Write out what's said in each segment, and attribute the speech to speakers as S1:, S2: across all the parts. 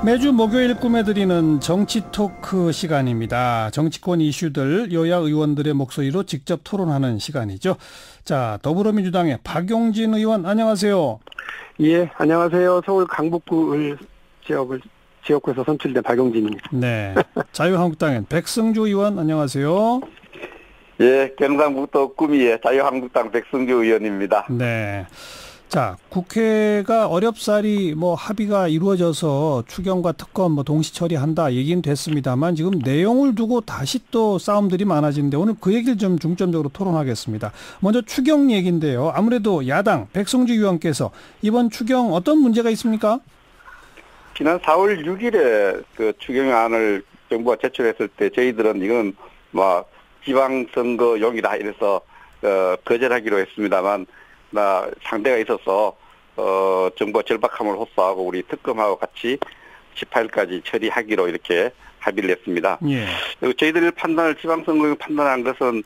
S1: 매주 목요일 꾸며드리는 정치 토크 시간입니다. 정치권 이슈들 여야 의원들의 목소리로 직접 토론하는 시간이죠. 자, 더불어민주당의 박용진 의원 안녕하세요.
S2: 예, 안녕하세요. 서울 강북구 지역구에서 선출된 박용진입니다.
S1: 네, 자유한국당의 백승주 의원 안녕하세요.
S3: 예, 경상북도 구미의 자유한국당 백승주 의원입니다.
S1: 네. 자, 국회가 어렵사리 합의가 이루어져서 추경과 특검 동시 처리한다 얘기는 됐습니다만 지금 내용을 두고 다시 또 싸움들이 많아지는데 오늘 그 얘기를 좀 중점적으로 토론하겠습니다. 먼저 추경 얘기인데요. 아무래도 야당 백승주 의원께서 이번 추경 어떤 문제가 있습니까?
S3: 지난 4월 6일에 그 추경안을 정부가 제출했을 때 저희들은 이건 지방선거용이다 이래서 거절하기로 했습니다만 상대가 있어서 정부가 절박함을 호소하고 우리 특검하고 같이 18일까지 처리하기로 이렇게 합의를 했습니다.
S1: 예.
S3: 그리고 저희들 지방선거용 판단한 것은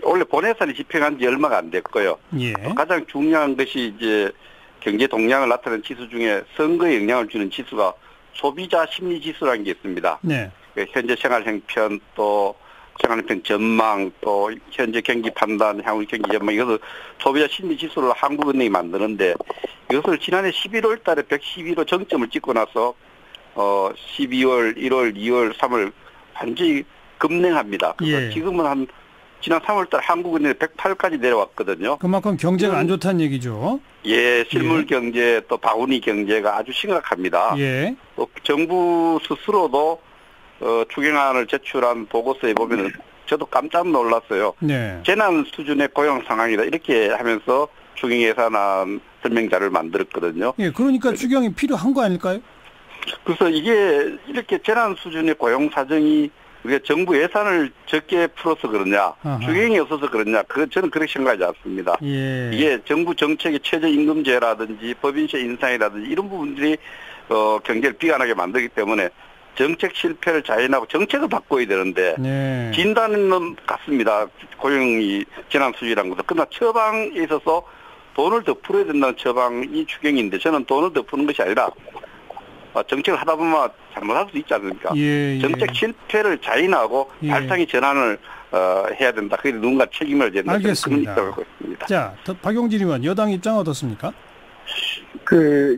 S3: 원래 본예산이 집행한 지 얼마가 안 됐고요.
S1: 예.
S3: 가장 중요한 것이 이제 경제 동향을 나타내는 지수 중에 선거에 영향을 주는 지수가 소비자 심리 지수라는 게 있습니다.
S1: 네.
S3: 현재 생활 형편 또 생활형 전망 또 현재 경기 판단 향후 경기 전망 이것을 소비자 심리 지수를 한국은행이 만드는데 이것을 지난해 11월 달에 111호 정점을 찍고 나서 12월, 1월, 2월, 3월 완전히 급냉합니다. 그래서
S1: 예.
S3: 지금은 지난 3월 달 한국은행이 108까지 내려왔거든요.
S1: 그만큼 경제가 안 좋다는 얘기죠.
S3: 예, 실물 경제 또 바구니 경제가 아주 심각합니다.
S1: 예.
S3: 또 정부 스스로도 추경안을 제출한 보고서에 보면은 저도 깜짝 놀랐어요.
S1: 네.
S3: 재난 수준의 고용 상황이다 이렇게 하면서 추경 예산안 설명자를 만들었거든요.
S1: 예, 그러니까 추경이 필요한 거 아닐까요?
S3: 그래서 이게 이렇게 재난 수준의 고용 사정이 우리가 정부 예산을 적게 풀어서 그러냐,
S1: 아하.
S3: 추경이 없어서 그러냐, 저는 그렇게 생각하지 않습니다.
S1: 예.
S3: 이게 정부 정책의 최저임금제라든지 법인세 인상이라든지 이런 부분들이 경제를 비관하게 만들기 때문에 정책 실패를 자인하고 정책을 바꿔야 되는데
S1: 네.
S3: 진단은 같습니다. 고용이 재난 수준이라는 것은. 그러나 처방에 있어서 돈을 더 풀어야 된다는 처방이 추경인데 저는 돈을 더 푸는 것이 아니라 정책을 하다 보면 잘못할 수 있지 않습니까?
S1: 예.
S3: 정책 실패를 자인하고
S1: 예.
S3: 발상의 전환을 해야 된다. 그게 누군가 책임을 져야 된다.
S1: 알겠습니다.
S3: 그런 있다고 있습니다.
S1: 자, 박용진 의원 여당 입장 어떻습니까?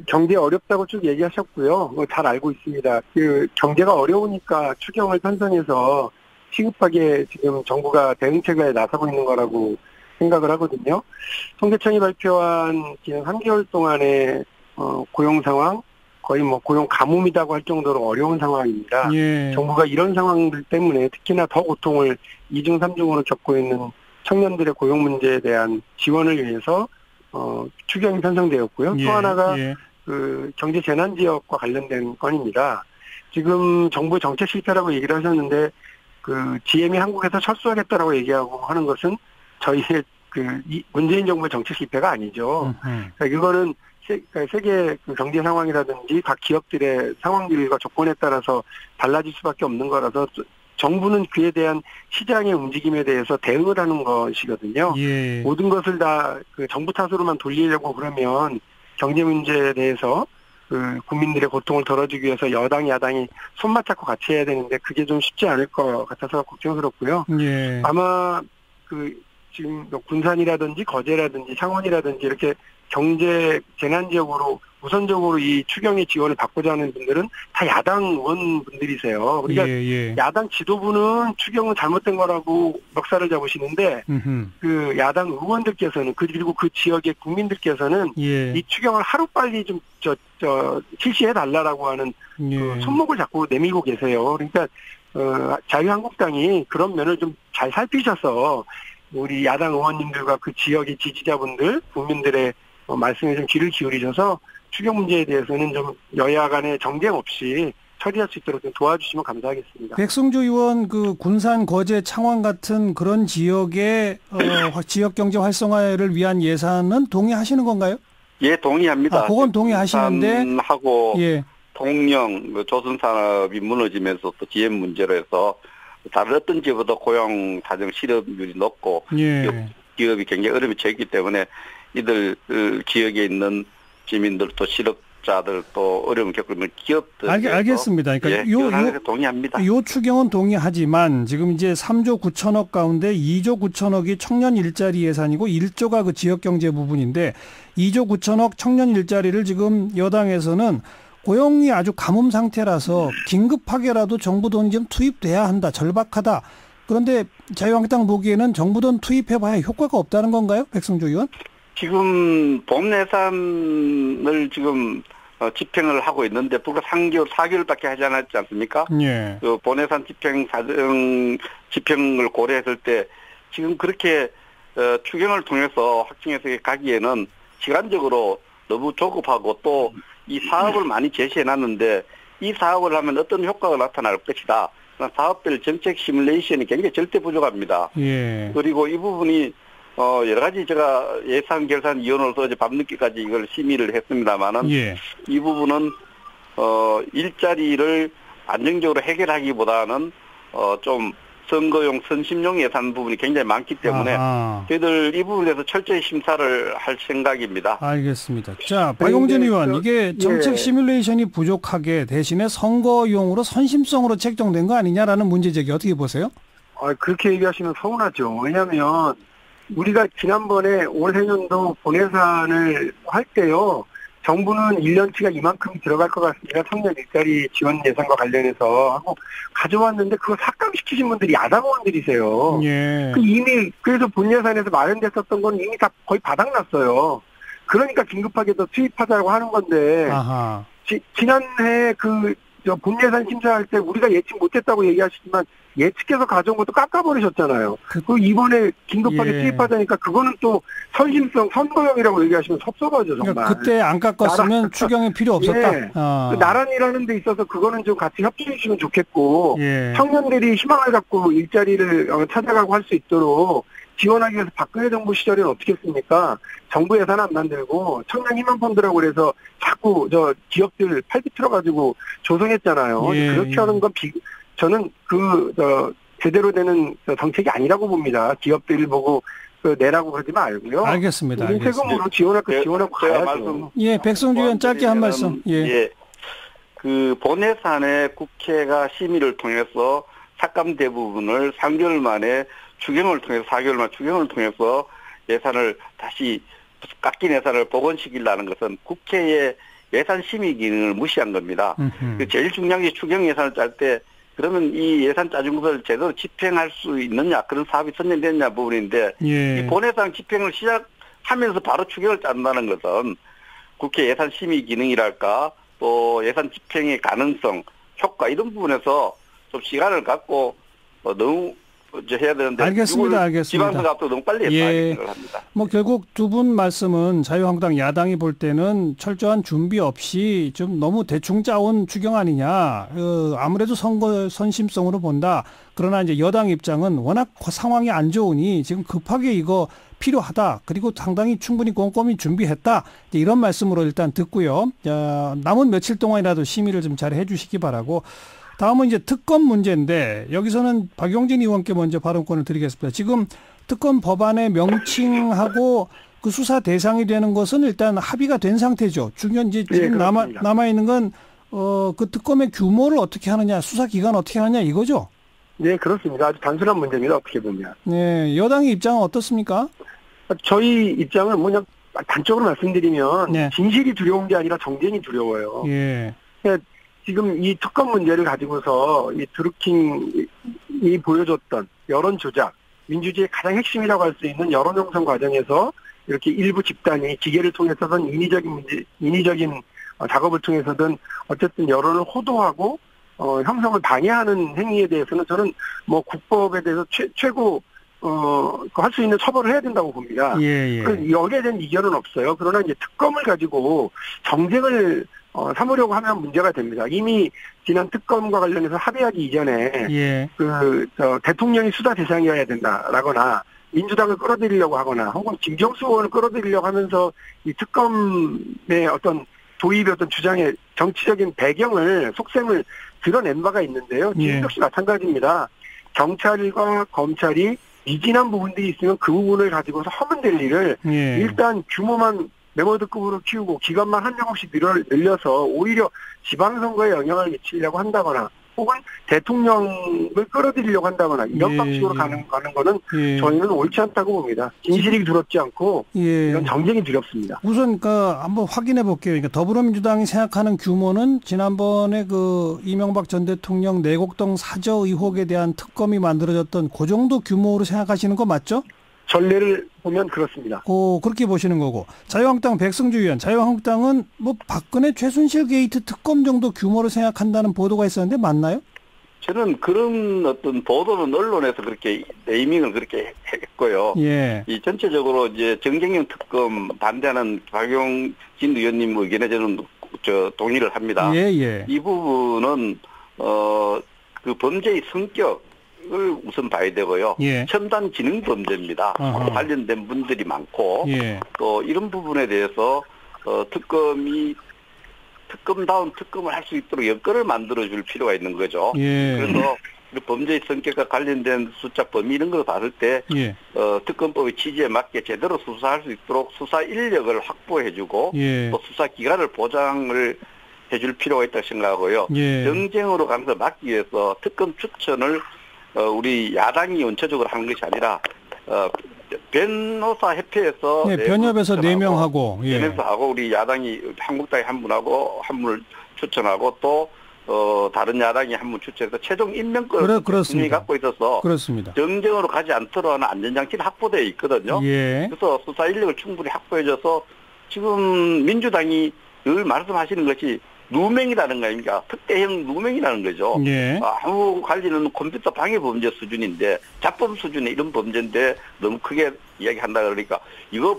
S2: 경제 어렵다고 쭉 얘기하셨고요. 잘 알고 있습니다. 경제가 어려우니까 추경을 편성해서 시급하게 지금 정부가 대응책에 나서고 있는 거라고 생각을 하거든요. 통계청이 발표한 지금 3개월 동안의 고용 상황, 거의 고용 가뭄이라고 할 정도로 어려운 상황입니다.
S1: 예.
S2: 정부가 이런 상황들 때문에 특히나 더 고통을 2중, 3중으로 겪고 있는 청년들의 고용 문제에 대한 지원을 위해서 추경이 편성되었고요.
S1: 예.
S2: 또 하나가
S1: 예.
S2: 경제 재난 지역과 관련된 건입니다. 지금 정부 정책 실패라고 얘기를 하셨는데 GM이 한국에서 철수하겠다라고 얘기하고 하는 것은 저희의 문재인 정부의 정책 실패가 아니죠. 그러니까 이거는 세계 경제 상황이라든지 각 기업들의 상황들과 조건에 따라서 달라질 수밖에 없는 거라서 정부는 그에 대한 시장의 움직임에 대해서 대응을 하는 것이거든요.
S1: 예.
S2: 모든 것을 다 정부 탓으로만 돌리려고 그러면 경제 문제에 대해서 국민들의 고통을 덜어주기 위해서 여당, 야당이 손맛 잡고 같이 해야 되는데 그게 좀 쉽지 않을 것 같아서 걱정스럽고요.
S1: 예.
S2: 아마 지금 군산이라든지 거제라든지 창원이라든지 이렇게 경제 재난 지역으로 우선적으로 이 추경의 지원을 받고자 하는 분들은 다 야당 의원분들이세요. 그러니까
S1: 예.
S2: 야당 지도부는 추경은 잘못된 거라고 멱살을 잡으시는데 야당 의원들께서는 그리고 그 지역의 국민들께서는
S1: 예.
S2: 이 추경을 하루빨리 좀 실시해달라고 하는
S1: 예.
S2: 손목을 자꾸 내밀고 계세요. 그러니까 자유한국당이 그런 면을 좀 잘 살피셔서 우리 야당 의원님들과 그 지역의 지지자분들, 국민들의 말씀에 좀 귀를 기울이셔서 추경 문제에 대해서는 좀 여야 간의 정쟁 없이 처리할 수 있도록 좀 도와주시면 감사하겠습니다.
S1: 백승주 의원 군산, 거제, 창원 같은 그런 지역의 지역 경제 활성화를 위한 예산은 동의하시는 건가요?
S3: 예, 동의합니다.
S1: 그건 동의하시는데
S3: 하고
S1: 예.
S3: 통영 조선산업이 무너지면서 또 GM 문제로 해서 다른 어떤 지역보다 고용 사정 실업률이 높고
S1: 예.
S3: 기업이 굉장히 어려움이 처했기 때문에 이들 지역에 있는 시민들 또 실업 자영업자들 또 어려움 겪으면 기업들
S1: 알겠습니다. 그러니까
S3: 요 동의합니다.
S1: 요 추경은 동의하지만 지금 이제 3조 9천억 가운데 2조 9천억이 청년 일자리 예산이고 1조가 그 지역 경제 부분인데 2조 9천억 청년 일자리를 지금 여당에서는 고용이 아주 가뭄 상태라서 긴급하게라도 정부 돈이 좀 투입돼야 한다. 절박하다. 그런데 자유한국당 보기에는 정부 돈 투입해봐야 효과가 없다는 건가요? 백성주 의원?
S3: 지금 봄 예산을 지금 집행을 하고 있는데 불과 4개월밖에 하지 않았지 않습니까?
S1: 예.
S3: 그 본 예산 집행을 고려했을 때 지금 그렇게 추경을 통해서 확정해서 가기에는 시간적으로 너무 조급하고 또 이 사업을 많이 제시해놨는데 이 사업을 하면 어떤 효과가 나타날 것이다. 사업별 정책 시뮬레이션이 굉장히 절대 부족합니다.
S1: 예.
S3: 그리고 이 부분이 여러 가지 제가 예산결산위원으로서 어제 밤늦게까지 이걸 심의를 했습니다만은
S1: 예.
S3: 이 부분은 일자리를 안정적으로 해결하기보다는 좀 선거용 선심용 예산 부분이 굉장히 많기 때문에 저희들 이 부분에 대해서 철저히 심사를 할 생각입니다.
S1: 알겠습니다. 자, 박용진 의원, 이게 정책 시뮬레이션이 부족하게 대신에 선거용으로 선심성으로 책정된 거 아니냐라는 문제 제기 어떻게 보세요?
S2: 그렇게 얘기하시면 서운하죠. 왜냐하면 우리가 지난번에 올해년도 본예산을 할 때요. 정부는 1년치가 이만큼 들어갈 것 같습니다. 청년 일자리 지원 예산과 관련해서 하고 가져왔는데 그거 삭감시키신 분들이 야당 의원들이세요.
S1: 예.
S2: 그래서 본예산에서 마련됐었던 건 이미 다 거의 바닥났어요. 그러니까 긴급하게 더 투입하자고 하는 건데
S1: 아하.
S2: 지난해 본예산 심사할 때 우리가 예측 못했다고 얘기하시지만 예측해서 가져온 것도 깎아버리셨잖아요. 그리고 이번에 긴급하게 투입하자니까 그거는 또 선심성 선거용이라고 얘기하시면 섭섭하죠, 정말.
S1: 그러니까 그때 안 깎았으면 추경이 필요 없었다.
S2: 예. 나란히라는 데 있어서 그거는 좀 같이 협조해 주시면 좋겠고
S1: 예.
S2: 청년들이 희망을 갖고 일자리를 찾아가고 할 수 있도록 지원하기 위해서 박근혜 정부 시절에는 어떻게 했습니까? 정부 예산 안 만들고 청년 희망 펀드라고 그래서 자꾸 기업들 팔비 틀어가지고 조성했잖아요.
S1: 예.
S2: 그렇게 하는 건 저는 제대로 되는 정책이 아니라고 봅니다. 기업들을 보고 내라고 그러지 말고요.
S1: 알겠습니다.
S2: 세금으로 지원할 거 지원하고 가야죠.
S1: 예, 백성주 의원 짧게 한 말씀. 예.
S3: 그 본예산에 국회가 심의를 통해서 삭감 대부분을 3개월 만에 추경을 통해서 4개월 만에 추경을 통해서 예산을 다시 깎인 예산을 복원시키려는 것은 국회의 예산 심의 기능을 무시한 겁니다. 제일 중요한 게 추경 예산을 짤 때 그러면 이 예산 짜준 것을 제대로 집행할 수 있느냐, 그런 사업이 선정됐냐 부분인데
S1: 예.
S3: 이 본예산 집행을 시작하면서 바로 추경을 짠다는 것은 국회 예산 심의 기능이랄까 또 예산 집행의 가능성, 효과 이런 부분에서 좀 시간을 갖고 너무 해야 되는데
S1: 알겠습니다.
S3: 지방선거 앞두고 너무 빨리 했다 생각을 합니다.
S1: 뭐 결국 두 분 말씀은 자유한국당 야당이 볼 때는 철저한 준비 없이 좀 너무 대충 짜온 추경 아니냐. 아무래도 선거 선심성으로 본다. 그러나 이제 여당 입장은 워낙 상황이 안 좋으니 지금 급하게 이거 필요하다. 그리고 상당히 충분히 꼼꼼히 준비했다. 이런 말씀으로 일단 듣고요. 남은 며칠 동안이라도 심의를 좀 잘 해주시기 바라고. 다음은 이제 특검 문제인데 여기서는 박용진 의원께 먼저 발언권을 드리겠습니다. 지금 특검 법안의 명칭하고 그 수사 대상이 되는 것은 일단 합의가 된 상태죠. 중요한 이제 지금 남아 있는 건 그 특검의 규모를 어떻게 하느냐, 수사 기간 어떻게 하느냐 이거죠.
S2: 네, 그렇습니다. 아주 단순한 문제입니다. 어떻게 보면.
S1: 네, 여당의 입장은 어떻습니까?
S2: 저희 입장은 그냥 단적으로 말씀드리면
S1: 네.
S2: 진실이 두려운 게 아니라 정쟁이 두려워요.
S1: 예.
S2: 지금 이 특검 문제를 가지고서 이 드루킹이 보여줬던 여론 조작, 민주주의의 가장 핵심이라고 할 수 있는 여론 형성 과정에서 이렇게 일부 집단이 기계를 통해서든 인위적인 작업을 통해서든 어쨌든 여론을 호도하고 형성을 방해하는 행위에 대해서는 저는 뭐 국법에 대해서 최고 할 수 있는 처벌을 해야 된다고 봅니다.
S1: 예.
S2: 여기에 대한 이견은 없어요. 그러나 이제 특검을 가지고 정쟁을 삼으려고 하면 문제가 됩니다. 이미 지난 특검과 관련해서 합의하기 이전에 대통령이 수사 대상이어야 된다라거나 민주당을 끌어들이려고 하거나 혹은 김경수 의원을 끌어들이려고 하면서 이 특검의 어떤 도입의 어떤 주장의 정치적인 배경을 속셈을 드러낸 바가 있는데요. 지금 역시 마찬가지입니다. 경찰과 검찰이 미진한 부분들이 있으면 그 부분을 가지고서 하면 될 일을 일단 규모만 메모드급으로 키우고 기관만 한 명씩 늘려서 오히려 지방선거에 영향을 미치려고 한다거나 혹은 대통령을 끌어들이려고 한다거나 이런
S1: 예,
S2: 방식으로
S1: 예.
S2: 가는 거는
S1: 예.
S2: 저희는 옳지 않다고 봅니다. 진실이 두렵지 않고
S1: 예.
S2: 이런 정쟁이 두렵습니다.
S1: 우선 한번 확인해 볼게요. 그러니까 더불어민주당이 생각하는 규모는 지난번에 이명박 전 대통령 내곡동 사저 의혹에 대한 특검이 만들어졌던 그 정도 규모로 생각하시는 거 맞죠?
S2: 전례를 보면 그렇습니다.
S1: 그렇게 보시는 거고. 자유한국당 백승주 의원, 자유한국당은 박근혜 최순실 게이트 특검 정도 규모로 생각한다는 보도가 있었는데 맞나요?
S3: 저는 그런 어떤 보도는 언론에서 그렇게 네이밍을 그렇게 했고요.
S1: 예.
S3: 이 전체적으로 이제 정쟁형 특검 반대하는 박용진 의원님 의견에 저는 동의를 합니다.
S1: 예, 예.
S3: 이 부분은 그 범죄의 성격을 우선 봐야 되고요.
S1: 예.
S3: 첨단 지능 범죄입니다.
S1: 어허.
S3: 관련된 분들이 많고
S1: 예.
S3: 또 이런 부분에 대해서 특검다운 특검을 할 수 있도록 여건을 만들어줄 필요가 있는 거죠.
S1: 예.
S3: 그래서 범죄의 성격과 관련된 숫자 범위 이런 걸 봤을 때
S1: 예.
S3: 특검법의 취지에 맞게 제대로 수사할 수 있도록 수사 인력을 확보해주고
S1: 예.
S3: 또 수사 기간을 보장을 해줄 필요가 있다고 생각하고요.
S1: 예.
S3: 정쟁으로 가는 걸 막기 위해서 특검 추천을 우리 야당이 원초적으로 하는 것이 아니라 변호사 협회에서
S1: 네, 변협에서 4명하고 예.
S3: 변협에서 하고 우리 야당이 한국당이 한 분하고 한 분을 추천하고 또 다른 야당이 한 분 추천해서 최종 임명권을
S1: 그렇습니다.
S3: 갖고 있어서
S1: 그렇습니다.
S3: 정쟁으로 가지 않도록 하는 안전장치는 확보되어 있거든요.
S1: 예.
S3: 그래서 수사 인력을 충분히 확보해줘서 지금 민주당이 늘 말씀하시는 것이 누명이라는 거 아닙니까? 특대형 누명이라는 거죠.
S1: 예.
S3: 아무 관리는 컴퓨터 방해 범죄 수준인데 자범 수준의 이런 범죄인데 너무 크게 이야기한다 그러니까 이거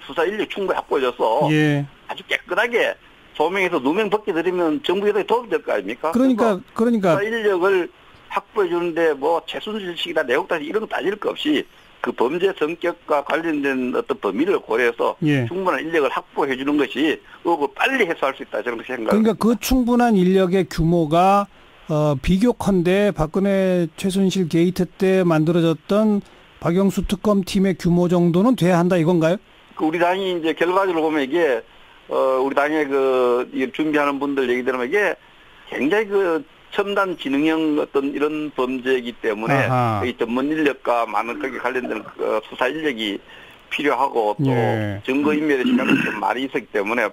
S3: 수사 인력 충분히 확보해줘서
S1: 예.
S3: 아주 깨끗하게 소명해서 누명 벗겨드리면 정부에도 도움이 될 거 아닙니까?
S1: 그러니까
S3: 수사 인력을 확보해 주는데 최순실식이나 내곡다시 이런 거 따질 거 없이 그 범죄 성격과 관련된 어떤 범위를 고려해서
S1: 예.
S3: 충분한 인력을 확보해 주는 것이 의혹을 빨리 해소할 수 있다 저는 생각합니다.
S1: 그러니까 그 충분한 인력의 규모가 비교컨대 박근혜 최순실 게이트 때 만들어졌던 박영수 특검팀의 규모 정도는 돼야 한다 이건가요?
S3: 우리 당이 이제 결과적으로 보면 이게 우리 당의 준비하는 분들 얘기 들으면 이게 굉장히 첨단 지능형 어떤 이런 범죄이기 때문에 이 전문 인력과 많은 거기에 관련된 수사 인력이 필요하고 또
S1: 예.
S3: 증거인멸의 시간이 좀 많이 있었기 때문에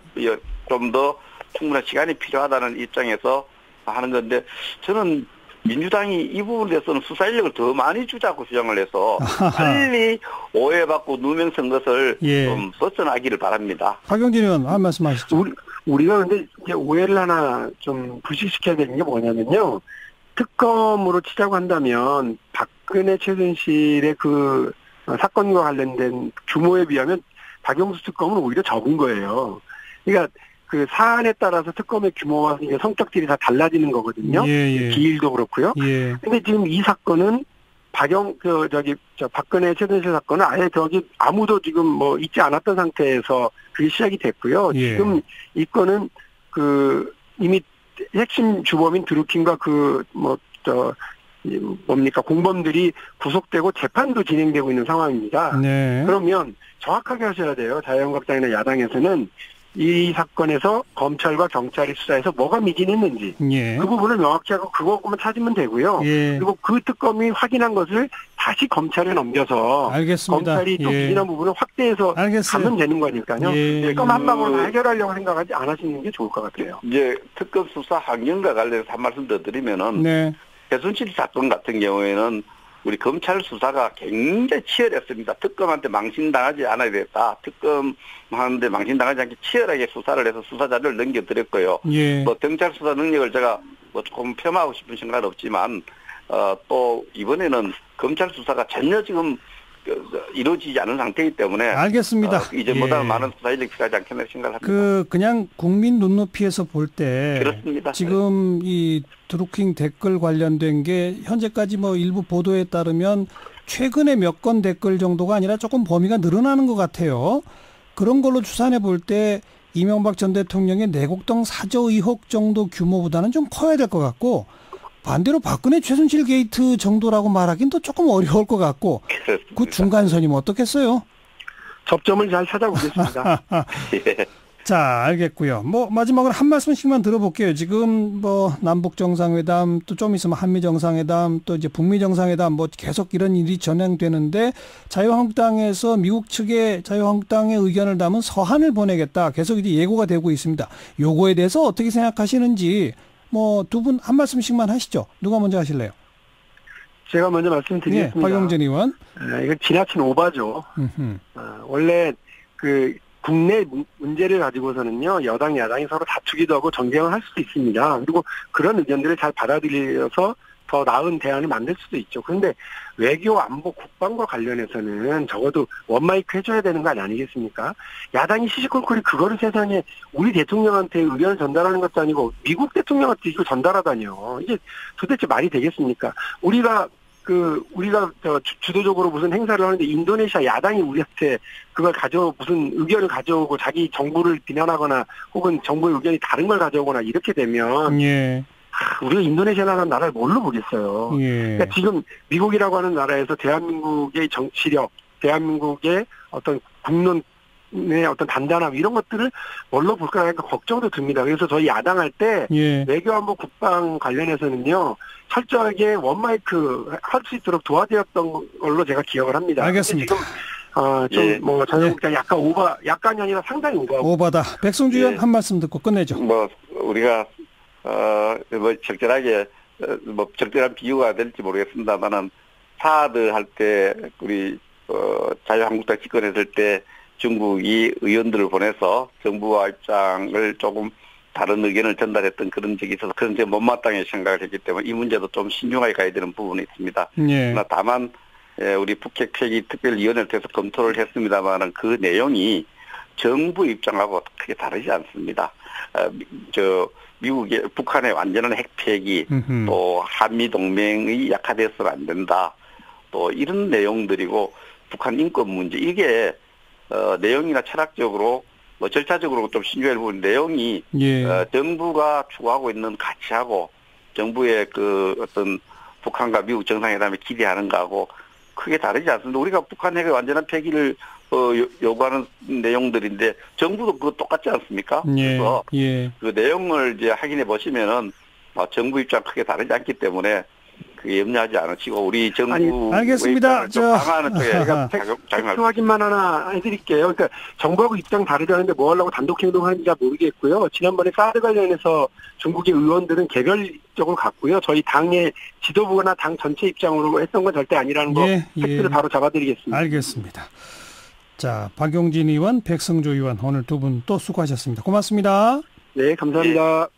S3: 좀 더 충분한 시간이 필요하다는 입장에서 하는 건데 저는 민주당이 이 부분에 대해서는 수사 인력을 더 많이 주자고 주장을 해서 빨리 오해받고 누명선 것을
S1: 예.
S3: 좀 벗어나기를 바랍니다.
S1: 박용진 의원 한 말씀 하시죠.
S2: 우리가 근데 이제 오해를 하나 좀 불식시켜야 되는 게 뭐냐면요. 특검으로 치자고 한다면 박근혜 최순실의 그 사건과 관련된 규모에 비하면 박영수 특검은 오히려 적은 거예요. 그러니까 그 사안에 따라서 특검의 규모와 이제 성격들이 다 달라지는 거거든요.
S1: 예.
S2: 기일도 그렇고요.
S1: 예.
S2: 근데 지금 이 사건은 박근혜 최순실 사건은 아예 아무도 지금 있지 않았던 상태에서 그게 시작이 됐고요.
S1: 예.
S2: 지금 이 건은 이미 핵심 주범인 드루킹과 공범들이 구속되고 재판도 진행되고 있는 상황입니다.
S1: 네.
S2: 그러면 정확하게 하셔야 돼요. 자유한국당이나 야당에서는 이 사건에서 검찰과 경찰이 수사해서 뭐가 미진했는지
S1: 예.
S2: 그 부분을 명확히 하고 그것만 찾으면 되고요.
S1: 예.
S2: 그리고 그 특검이 확인한 것을 다시 검찰에 넘겨서
S1: 알겠습니다.
S2: 검찰이 또
S1: 예.
S2: 미진한 부분을 확대해서
S1: 알겠어요.
S2: 가면 되는 거니까요.
S1: 예.
S2: 특검 한 방으로 해결하려고 생각하지 않으시는 게 좋을 것 같아요.
S3: 이제 특검 수사 환경과 관련해서 한 말씀 더 드리면은
S1: 네.
S3: 최순실 사건 같은 경우에는 우리 검찰 수사가 굉장히 치열했습니다. 특검한테 망신당하지 않아야 되겠다. 특검하는데 망신당하지 않게 치열하게 수사를 해서 수사 자료를 넘겨드렸고요.
S1: 예.
S3: 경찰 수사 능력을 제가 조금 폄하하고 싶은 생각은 없지만 또 이번에는 검찰 수사가 전혀 지금 이루어지지 않은 상태이기 때문에
S1: 알겠습니다.
S3: 이제보다는
S1: 예.
S3: 많은 수사 인력이 필요하지 않겠나 생각을 합니다.
S1: 그냥 국민 눈높이에서 볼 때
S3: 그렇습니다.
S1: 지금 이 드루킹 댓글 관련된 게 현재까지 일부 보도에 따르면 최근에 몇 건 댓글 정도가 아니라 조금 범위가 늘어나는 것 같아요. 그런 걸로 추산해 볼 때 이명박 전 대통령의 내곡동 사저 의혹 정도 규모보다는 좀 커야 될 것 같고 반대로 박근혜 최순실 게이트 정도라고 말하기는 또 조금 어려울 것 같고 그 중간선이면 어떻겠어요?
S2: 접점을 잘 찾아보겠습니다.
S3: 예.
S1: 자, 알겠고요. 뭐 마지막으로 한 말씀씩만 들어볼게요. 지금 뭐 남북 정상회담 또 좀 있으면 한미 정상회담 또 이제 북미 정상회담 뭐 계속 이런 일이 진행되는데 자유한국당에서 미국 측에 자유한국당의 의견을 담은 서한을 보내겠다. 계속 이제 예고가 되고 있습니다. 요거에 대해서 어떻게 생각하시는지 뭐 두 분 한 말씀씩만 하시죠. 누가 먼저 하실래요?
S2: 제가 먼저 말씀드리겠습니다.
S1: 네, 박용진 의원.
S2: 이거 지나친 오바죠. 원래 그 국내 문제를 가지고서는요, 여당, 야당이 서로 다투기도 하고 정쟁을 할 수도 있습니다. 그리고 그런 의견들을 잘 받아들여서 더 나은 대안을 만들 수도 있죠. 그런데 외교, 안보, 국방과 관련해서는 적어도 원마이크 해줘야 되는 거 아니겠습니까? 야당이 시시콜콜이 그거를 세상에 우리 대통령한테 의견을 전달하는 것도 아니고 미국 대통령한테 이거 전달하다니요. 이게 도대체 말이 되겠습니까? 우리가 주도적으로 무슨 행사를 하는데 인도네시아 야당이 우리한테 그걸 무슨 의견을 가져오고 자기 정부를 비난하거나 혹은 정부의 의견이 다른 걸 가져오거나 이렇게 되면
S1: 예.
S2: 우리가 인도네시아라는 나라를 뭘로 보겠어요.
S1: 예.
S2: 그러니까 지금 미국이라고 하는 나라에서 대한민국의 정치력, 대한민국의 어떤 국론의 어떤 단단함 이런 것들을 뭘로 볼까 하니까 걱정도 듭니다. 그래서 저희 야당할 때
S1: 예.
S2: 외교안보 국방 관련해서는요. 철저하게 원마이크 할 수 있도록 도와드렸던 걸로 제가 기억을 합니다.
S1: 알겠습니다.
S2: 지금 자유한국당 약간이 아니라 상당히
S1: 오바다. 백승주 의원 한 말씀 듣고 끝내죠.
S3: 뭐 우리가 적절하게 적절한 비유가 될지 모르겠습니다만은 사드 할 때 우리 자유한국당 집권했을 때 중국이 의원들을 보내서 정부와 입장을 조금 다른 의견을 전달했던 그런 적이 있어서 그런 점 못마땅히 생각을 했기 때문에 이 문제도 좀 신중하게 가야 되는 부분이 있습니다.
S1: 예.
S3: 그러나 다만 우리 북핵 폐기 특별위원회를 통해서 검토를 했습니다만은 그 내용이 정부 입장하고 크게 다르지 않습니다. 미국의 북한의 완전한 핵 폐기 또 한미 동맹이 약화돼서는 안 된다. 또 이런 내용들이고 북한 인권 문제 이게 내용이나 철학적으로 절차적으로 좀 신중해야 할 내용이 정부가 추구하고 있는 가치하고 정부의 그 어떤 북한과 미국 정상회담에 기대하는 거하고 크게 다르지 않습니다. 우리가 북한 핵의 완전한 폐기를 요구하는 내용들인데 정부도 그거 똑같지 않습니까? 그래서 그 내용을 이제 확인해 보시면은 정부 입장 크게 다르지 않기 때문에 그게 염려하지 않으시고 우리 정부
S1: 알겠습니다.
S3: 방안은 제가
S2: 팩트 확인만 하나 해드릴게요. 그러니까 정부하고 입장 다르다는데 뭐 하려고 단독 행동하는지 모르겠고요. 지난번에 사드 관련해서 중국의 의원들은 개별적으로 갔고요. 저희 당의 지도부나 당 전체 입장으로 했던 건 절대 아니라는 거 팩트를 바로 잡아드리겠습니다.
S1: 알겠습니다. 자, 박용진 의원, 백승주 의원 오늘 두 분 또 수고하셨습니다. 고맙습니다.
S2: 네, 감사합니다.